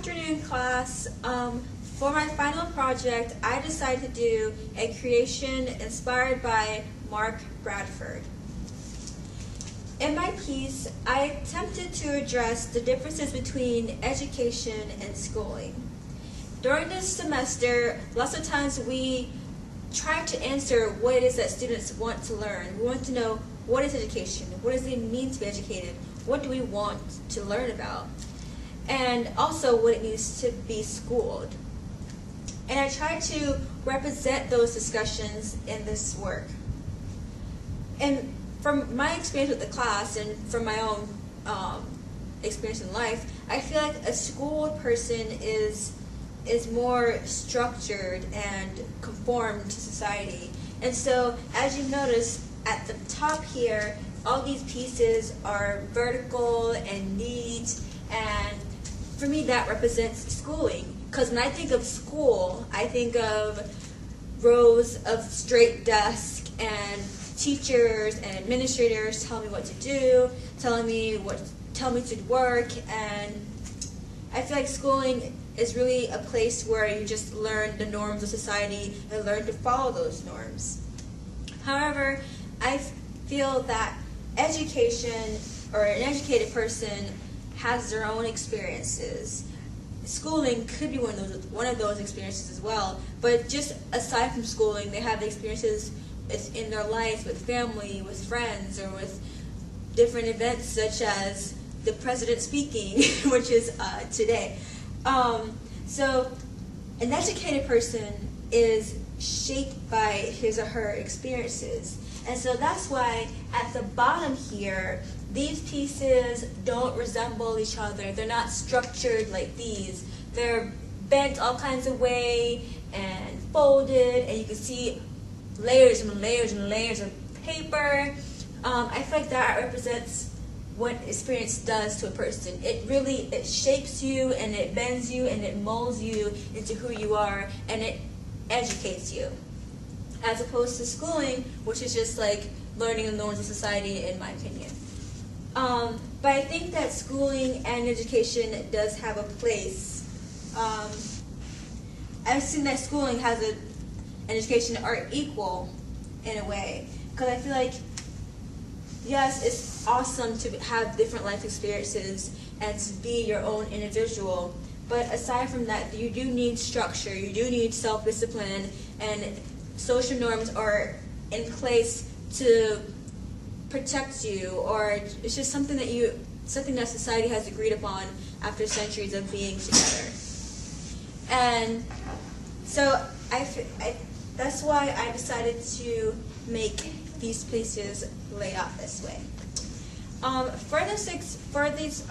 afternoon class, for my final project, I decided to do a creation inspired by Mark Bradford. In my piece, I attempted to address the differences between education and schooling. During this semester, lots of times we try to answer what it is that students want to learn. We want to know, what is education? What does it mean to be educated? What do we want to learn about? And also what it means to be schooled. And I try to represent those discussions in this work. And from my experience with the class and from my own experience in life, I feel like a schooled person is more structured and conformed to society. And so, as you notice at the top here, all these pieces are vertical and neat, and for me that represents schooling. Because when I think of school, I think of rows of straight desks and teachers and administrators telling me what to do, telling me to work, and I feel like schooling is really a place where you just learn the norms of society and learn to follow those norms. However, I feel that education, or an educated person, has their own experiences. Schooling could be one of those experiences as well, but just aside from schooling, they have the experiences in their life with family, with friends, or with different events such as the president speaking, which is today. So an educated person is shaped by his or her experiences. And so that's why at the bottom here, these pieces don't resemble each other. They're not structured like these. They're bent all kinds of way and folded, and you can see layers and layers and layers of paper. I feel like that represents what experience does to a person. It shapes you, and it bends you, and it molds you into who you are, and it educates you. As opposed to schooling, which is just like learning the norms of society, in my opinion. But I think that schooling and education does have a place. I've seen that schooling has and education are equal in a way, because I feel like, yes, it's awesome to have different life experiences and to be your own individual, but aside from that, you do need structure, you do need self-discipline, and social norms are in place to protect you, or it's just something that society has agreed upon after centuries of being together. And so that's why I decided to make these places laid out this way. For this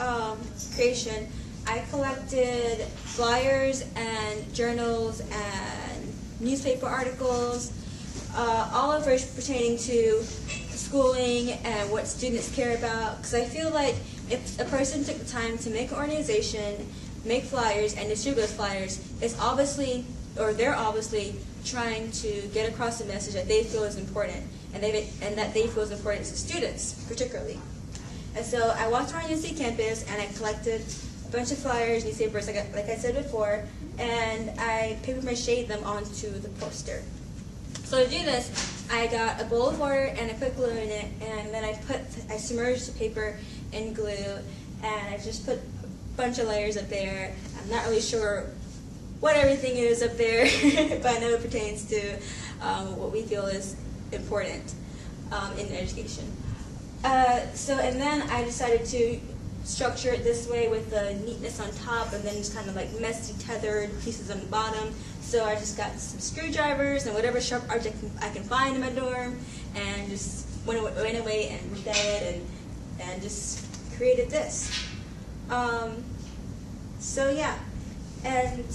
creation, I collected flyers and journals and newspaper articles, all of which pertaining to schooling and what students care about. Because I feel like if a person took the time to make an organization, make flyers, and distribute those flyers, they're obviously trying to get across a message that they feel is important, and that they feel is important to students, particularly. And so I walked around UC campus, and I collected a bunch of flyers, newspapers, like I said before, and I paper-mache'd them onto the poster. So to do this, I got a bowl of water and I put glue in it, and then I submerged the paper in glue, and I just put a bunch of layers up there. I'm not really sure what everything is up there, but I know it pertains to what we feel is important in education. And then I decided to structure it this way with the neatness on top and then just kind of like messy tethered pieces on the bottom. So I just got some screwdrivers and whatever sharp object I can find in my dorm, and just went away and looked at it and just created this. So yeah, and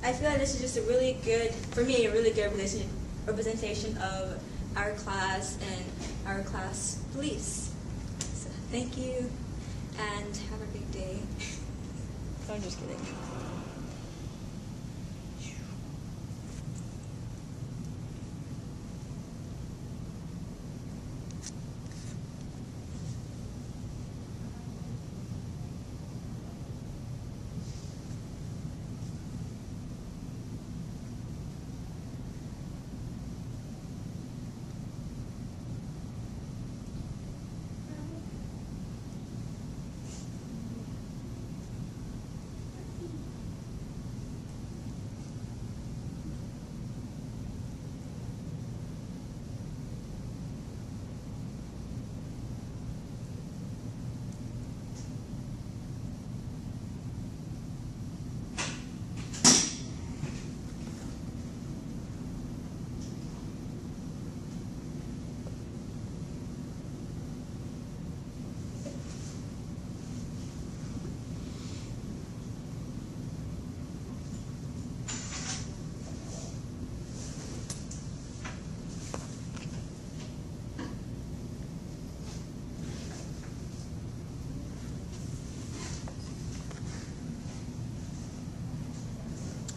I feel like this is just a really good, for me, a really good representation of our class and our class beliefs. So thank you, and have a great day. I'm just kidding.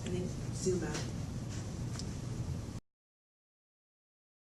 and then zoom out.